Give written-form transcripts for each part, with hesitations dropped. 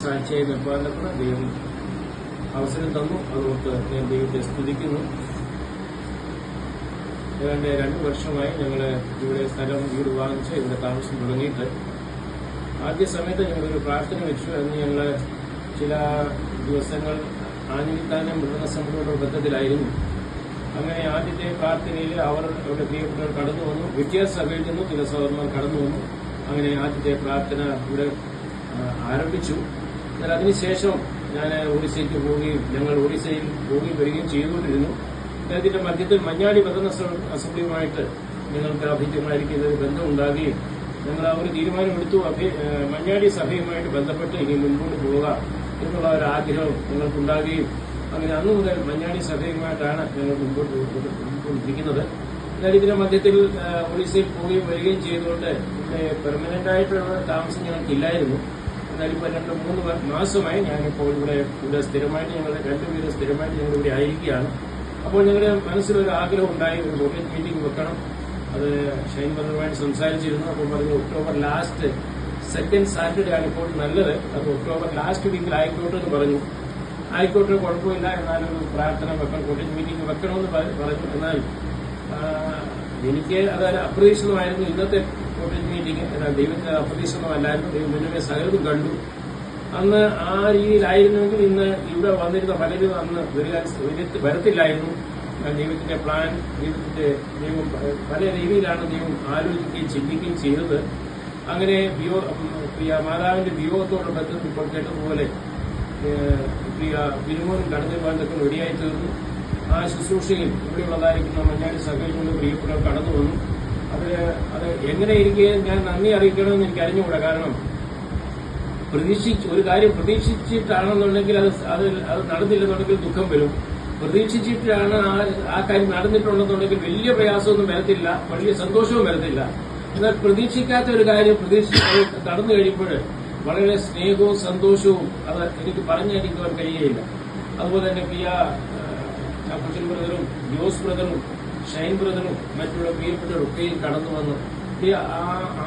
സാക്ഷിയായി നിർബന്ധപ്പെടാൻ ദൈവം അവസരം തന്നു. അതുകൊണ്ട് ഞാൻ ദൈവത്തെ സ്തുതിക്കുന്നു. ഏതാണ്ട് 2 വർഷമായി ഞങ്ങൾ ഇവിടെ വീട് വാങ്ങിച്ച് ഇവിടെ താമസം തുടങ്ങിയിട്ട് ആദ്യ സമയത്ത് ഞങ്ങളൊരു പ്രാർത്ഥന വെച്ചു. അന്ന് ഞങ്ങൾ ചില ദിവസങ്ങൾ ആഞ്ഞിലിത്താനം മൃഗസംഘടനയുടെ ബന്ധത്തിലായിരുന്നു. അങ്ങനെ ആദ്യത്തെ പ്രാർത്ഥനയിൽ അവരുടെ പ്രിയപ്പെട്ടവർ കടന്നു വന്നു. വ്യത്യാസഭയിൽ നിന്നും ചില സഹോദരന്മാർ കടന്നു വന്നു. അങ്ങനെ ആദ്യത്തെ പ്രാർത്ഥന ഇവിടെ ആരംഭിച്ചു. എന്നാൽ അതിനുശേഷം ഞാൻ ഒഡീസയ്ക്ക് പോവുകയും ഞങ്ങൾ ഒഡീസയിൽ പോവുകയും വരികയും ചെയ്തുകൊണ്ടിരുന്നു. ഇതിന്റെ മധ്യത്തിൽ മഞ്ഞാടി ബദന അസംബ്ലിയുമായിട്ട് ഞങ്ങൾക്ക് അഭിജ്ഞമായിരിക്കുന്ന ഒരു ബന്ധമുണ്ടാകുകയും ഞങ്ങൾ ആ ഒരു തീരുമാനമെടുത്തു. മഞ്ഞാടി സഭയുമായിട്ട് ബന്ധപ്പെട്ട് ഇനി മുൻപോട്ട് പോവുക എന്നുള്ള ഒരു ആഗ്രഹം ഞങ്ങൾക്കുണ്ടാകുകയും അങ്ങനെ അന്നു മുതൽ മഞ്ഞാടി സഭയുമായിട്ടാണ് ഞങ്ങൾ മുൻപോട്ടിരിക്കുന്നത്. എന്നാൽ ഇതിന്റെ മധ്യത്തിൽ ഒഡീസയിൽ പോവുകയും വരികയും ചെയ്തുകൊണ്ട് ഇവിടെ പെർമനന്റ് ആയിട്ടുള്ള താമസം ഞങ്ങൾക്കില്ലായിരുന്നു. എന്നാൽ ഇപ്പോൾ 2-3 മാസമായി ഞാനിപ്പോൾ ഇവിടെ സ്ഥിരമായിട്ട് ഞങ്ങൾ 2 പേര് സ്ഥിരമായിട്ട് ഞങ്ങൾ ഇവിടെ ആയിരിക്കുകയാണ്. അപ്പോൾ ഞങ്ങളുടെ മനസ്സിലൊരു ആഗ്രഹം ഉണ്ടായി, ഒരു കോർപ്പറേറ്റ് മീറ്റിംഗ് വെക്കണം. അത് ഷൈൻ ബ്രദറുമായിട്ട് സംസാരിച്ചിരുന്നു. അപ്പോൾ പറഞ്ഞു ഒക്ടോബർ ലാസ്റ്റ് 2nd സാറ്റർഡേ ആണ് ഇപ്പോൾ നല്ലത്. അത് ഒക്ടോബർ ലാസ്റ്റ് വീക്കിൽ ആയിക്കോട്ടെ എന്ന് പറഞ്ഞു. ആയിക്കോട്ടെ, കുഴപ്പമില്ല, എന്നാലൊരു പ്രാർത്ഥന വെക്കണം, കോർപ്പറേറ്റ് മീറ്റിംഗ് വെക്കണമെന്ന് പറഞ്ഞു. എന്നാൽ എനിക്ക് അത് അപ്രതീക്ഷിതമായിരുന്നു ഇന്നത്തെ കോർപ്പറേറ്റ് മീറ്റിംഗ്. എന്നാൽ ദൈവത്തിന് അപ്രതീക്ഷിതമല്ലായിരുന്നു. ദൈവം മുന്നേ സകലതും കണ്ടു. അന്ന് ആ രീതിയിലായിരുന്നുവെങ്കിൽ ഇന്ന് ഇവിടെ വന്നിരുന്ന പലരും അന്ന് വരത്തില്ലായിരുന്നു. ദൈവത്തിന്റെ പ്ലാൻ, ദൈവം പല രീതിയിലാണ് ദൈവം ആലോചിക്കുകയും ചിന്തിക്കുകയും ചെയ്തത്. അങ്ങനെ മാതാവിന്റെ വിയോഗത്തോട് ബന്ധത്തിൽ ഇപ്പോൾ കേട്ടതുപോലെ ബിരുമോനും കടന്നു പോകാനൊക്കെ റെഡിയായി തീർന്നു. ആ ശുശ്രൂഷയിൽ ഇവിടെയുള്ളതായിരിക്കുന്ന മഞ്ഞാടി സഭയിൽ നിന്ന് പ്രിയപ്പെട്ടവർ കടന്നു വന്നു. അത് എങ്ങനെ ഇരിക്കുകയും ഞാൻ നന്ദി അറിയിക്കണമെന്ന് എനിക്ക് അറിഞ്ഞുകൂടാ. കാരണം ഒരു കാര്യം പ്രതീക്ഷിച്ചിട്ടാണെന്നുണ്ടെങ്കിൽ അത് നടന്നില്ലെന്നുണ്ടെങ്കിൽ ദുഃഖം വരും. പ്രതീക്ഷിച്ചിട്ടാണ് ആ കാര്യം നടന്നിട്ടുണ്ടെന്നുണ്ടെങ്കിൽ വലിയ പ്രയാസമൊന്നും വരത്തില്ല, വലിയ സന്തോഷവും വരത്തില്ല. എന്നാൽ പ്രതീക്ഷിക്കാത്ത ഒരു കാര്യം കടന്നു കഴിയുമ്പോൾ വളരെ സ്നേഹവും സന്തോഷവും അത് എനിക്ക് പറഞ്ഞറിയിക്കുവാൻ കഴിയുകയില്ല. അതുപോലെ തന്നെ ചാപ്പുച്ചൻ ബ്രദറും ജോസ് ബ്രദറും ഷൈൻ ബ്രദറും മറ്റുള്ള പ്രിയപ്പെട്ടവരൊക്കെയും കടന്നു വന്നു.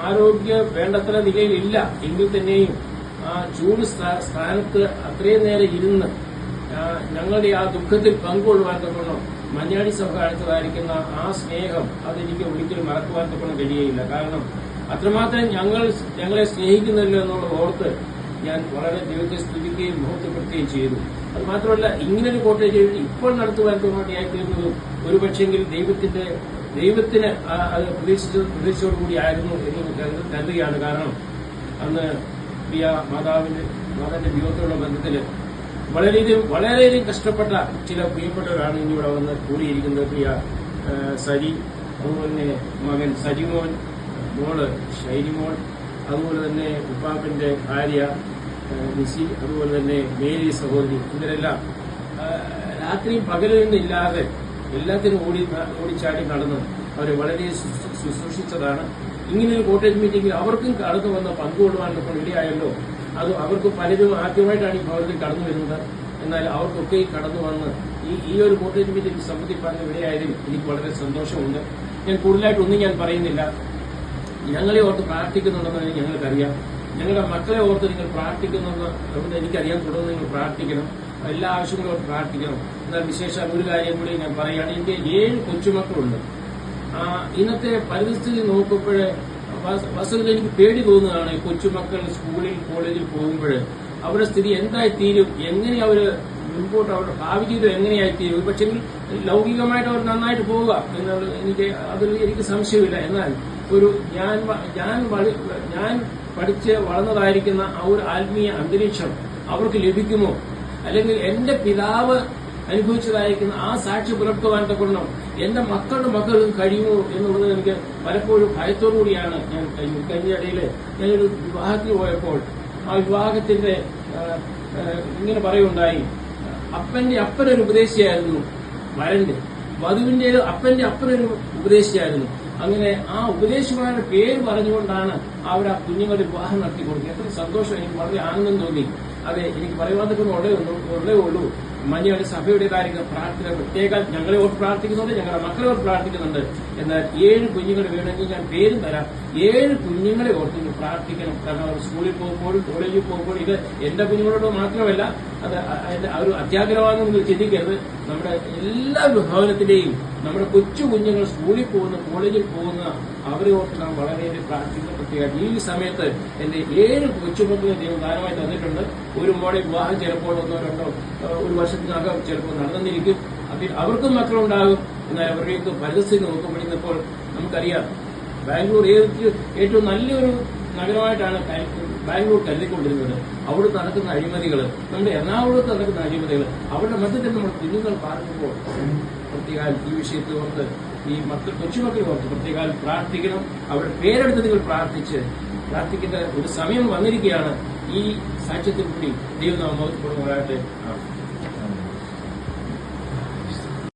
ആരോഗ്യ വേണ്ടത്ര നിലയിലില്ല എങ്കിൽ തന്നെയും ആ ചൂട് സ്ഥാനത്ത് അത്രയും നേരം ഇരുന്ന് ഞങ്ങളുടെ ആ ദുഃഖത്തിൽ പങ്കുകൊള്ളുവാൻ തക്കണം മഞ്ഞാടി സഭ കാണിച്ചതായിരിക്കുന്ന ആ സ്നേഹം അതെനിക്ക് ഒരിക്കലും മറക്കുവാൻ തക്കണം കഴിയുകയില്ല. കാരണം അത്രമാത്രം ഞങ്ങളെ സ്നേഹിക്കുന്നില്ല എന്നുള്ള ഓർത്ത് ഞാൻ വളരെ ദൈവത്തെ സ്തുതിക്കുകയും മഹത്വപ്പെടുത്തുകയും ചെയ്തു. അത് മാത്രമല്ല, ഇങ്ങനൊരു കോട്ടേജ് ഇപ്പോൾ നടത്തുവാൻ വേണ്ടിയായി തീർന്നതും ഒരു പക്ഷെങ്കിൽ ദൈവത്തിന് അത് പ്രതീക്ഷയോടുകൂടി ആയിരുന്നു എന്ന് കരുതുകയാണ്. കാരണം അന്ന് പ്രിയ മാതാവിന്റെ വിയോഗത്തോടുള്ള ബന്ധത്തിൽ വളരെയധികം കഷ്ടപ്പെട്ട ചില പ്രിയപ്പെട്ടവരാണ് ഇന്നിവിടെ വന്ന് കൂടിയിരിക്കുന്നത്. പ്രിയ സരി, അതുപോലെ തന്നെ മകൻ സജിമോൻ, മോള് ഷൈനിമോൾ, അതുപോലെ തന്നെ ഉപ്പാപ്പന്റെ ഭാര്യ നിസി, അതുപോലെ തന്നെ മേരി സഹോദരി, ഇവരെല്ലാം രാത്രിയും പകലൊന്നുമില്ലാതെ എല്ലാത്തിനും ഓടിച്ചാടി നടന്ന് അവരെ വളരെ ശുശ്രൂഷിച്ചതാണ്. ഇങ്ങനെയൊരു കോട്ടേജ് മീറ്റിംഗിൽ അവർക്കും കടന്നു വന്ന് പങ്കുകൊള്ളുവാനൊക്കെ ഇടയായല്ലോ. അത് അവർക്ക് പലരും ആദ്യമായിട്ടാണ് ഈ ഭവനത്തിൽ കടന്നു വരുന്നത്. എന്നാൽ അവർക്കൊക്കെ കടന്നു വന്ന് ഈ ഒരു കോട്ടേജ് മീറ്റിംഗ് സംബന്ധിപ്പാൻ ഇടയായതിൽ എനിക്ക് വളരെ സന്തോഷമുണ്ട്. ഞാൻ കൂടുതലായിട്ടൊന്നും ഞാൻ പറയുന്നില്ല. ഞങ്ങളെ ഓർത്ത് പ്രാർത്ഥിക്കുന്നുണ്ടെന്ന് ഞങ്ങൾക്കറിയാം. ഞങ്ങളുടെ മക്കളെ ഓർത്ത് നിങ്ങൾ പ്രാർത്ഥിക്കുന്നുണ്ട് എനിക്കറിയാം. തുടർന്ന് നിങ്ങൾ പ്രാർത്ഥിക്കണം, എല്ലാ ആവശ്യങ്ങളും ഓർത്ത് പ്രാർത്ഥിക്കണം. എന്നാൽ വിശേഷം ഒരു കാര്യം കൂടി ഞാൻ പറയുകയാണ്. എനിക്ക് 7 കൊച്ചുമക്കളുണ്ട്. ഇന്നത്തെ പരിസ്ഥിതി നോക്കുമ്പോൾ വസ്തുതയിൽ എനിക്ക് പേടി തോന്നുന്നതാണ്. കൊച്ചുമക്കൾ സ്കൂളിൽ കോളേജിൽ പോകുമ്പോൾ അവരുടെ സ്ഥിതി എന്തായിത്തീരും, എങ്ങനെ അവര് മുൻപോട്ട് അവരുടെ ഭാവി ജീവിതം എങ്ങനെയായിത്തീരും. പക്ഷെ ലൗകികമായിട്ട് അവർ നന്നായിട്ട് പോവുക എന്നുള്ള അതിൽ എനിക്ക് സംശയമില്ല. എന്നാൽ ഞാൻ പഠിച്ച് വളർന്നതായിരിക്കുന്ന ആ ഒരു ആത്മീയ അന്തരീക്ഷം അവർക്ക് ലഭിക്കുമോ, അല്ലെങ്കിൽ എന്റെ പിതാവ് അനുഭവിച്ചതായിരിക്കുന്ന ആ സാക്ഷി പുലർത്തുവാൻ തക്കണം എന്റെ മക്കൾക്ക് കഴിയുമോ എന്നുള്ളത് എനിക്ക് പലപ്പോഴും ഭയത്തോടുകൂടിയാണ് ഞാൻ കഴിഞ്ഞ ഇടയില് ഞാനൊരു വിവാഹത്തിൽ പോയപ്പോൾ ആ വിവാഹത്തിന്റെ ഇങ്ങനെ പറയുണ്ടായി, അപ്പനൊരു ഉപദേശിയായിരുന്നു വരന്റെ, വധുവിന്റെ അപ്പനൊരു ഉപദേശിയായിരുന്നു. അങ്ങനെ ആ ഉപദേശിമാരുടെ പേര് പറഞ്ഞുകൊണ്ടാണ് അവർ ആ കുഞ്ഞുങ്ങളുടെ വിവാഹം നടത്തി കൊടുക്കുക. എത്ര സന്തോഷം, എനിക്ക് വളരെ ആനന്ദം തോന്നി. അതെ, എനിക്ക് പറയുവാൻ നിൽക്കുന്ന ഉള്ളേ ഉള്ളൂ. മഞ്ഞയുടെ സഭയുടെ കാര്യങ്ങൾ പ്രാർത്ഥന പ്രത്യേക ഞങ്ങളെ ഓർത്ത് പ്രാർത്ഥിക്കുന്നുണ്ട്, ഞങ്ങളുടെ മക്കളെ ഓർത്ത് പ്രാർത്ഥിക്കുന്നുണ്ട്. എന്നാൽ 7 കുഞ്ഞുങ്ങൾ വേണമെങ്കിൽ ഞാൻ പേരും തരാം. 7 കുഞ്ഞുങ്ങളെ ഓർത്ത് പ്രാർത്ഥിക്കണം. കാരണം അവർ സ്കൂളിൽ പോകുമ്പോഴും കോളേജിൽ പോകുമ്പോഴും, ഇത് എന്റെ കുഞ്ഞുങ്ങളോട് മാത്രമല്ല, അത് ഒരു അത്യാഗ്രഹമാണെന്ന് നിങ്ങൾ ചിന്തിക്കരുത്. നമ്മുടെ എല്ലാ ഭവനത്തിന്റെയും നമ്മുടെ കൊച്ചു കുഞ്ഞുങ്ങൾ സ്കൂളിൽ പോകുന്ന, കോളേജിൽ പോകുന്ന അവരെ ഓർത്ത് നാം വളരെയേറെ പ്രാർത്ഥിക്കുന്ന പ്രത്യേകം. ഈ സമയത്ത് എന്റെ 7 കൊച്ചുമക്കളെ ദൈവം ദാനമായി തന്നിട്ടുണ്ട്. ഒരു മോളെ വിവാഹം ചിലപ്പോൾ 1 2 ഒരു വർഷത്തിനകം ചിലപ്പോൾ നടന്നിരിക്കും. അതിൽ അവർക്കും മക്കളുണ്ടാകും. എന്നാൽ അവരുടെയൊക്കെ പരിസ്ഥിതി നോക്കുമ്പോഴപ്പോൾ നമുക്കറിയാം, ബാംഗ്ലൂർ ഏറ്റവും നല്ലൊരു നഗരമായിട്ടാണ് ബാംഗ്ലൂർ കരുതിക്കൊണ്ടിരുന്നത്. അവിടെ നടക്കുന്ന അഴിമതികൾ, നമ്മുടെ എറണാകുളത്ത് നടക്കുന്ന അഴിമതികൾ, അവരുടെ മധ്യത്തിൽ നമ്മുടെ കുഞ്ഞുങ്ങൾ പാർക്കുമ്പോൾ പ്രത്യേക ഈ വിഷയത്തെ ഓർത്ത്, ഈ കൊച്ചുമക്കളെ ഓർത്ത് പ്രത്യേക പ്രാർത്ഥിക്കണം. അവരുടെ പേരെടുത്ത് നിങ്ങൾ പ്രാർത്ഥിക്കേണ്ട ഒരു സമയം വന്നിരിക്കുകയാണ്. ഈ സാക്ഷ്യത്തിൽ കൂടി ദൈവം നാം മഹത്വപ്പെടുന്നവരാകട്ടെ.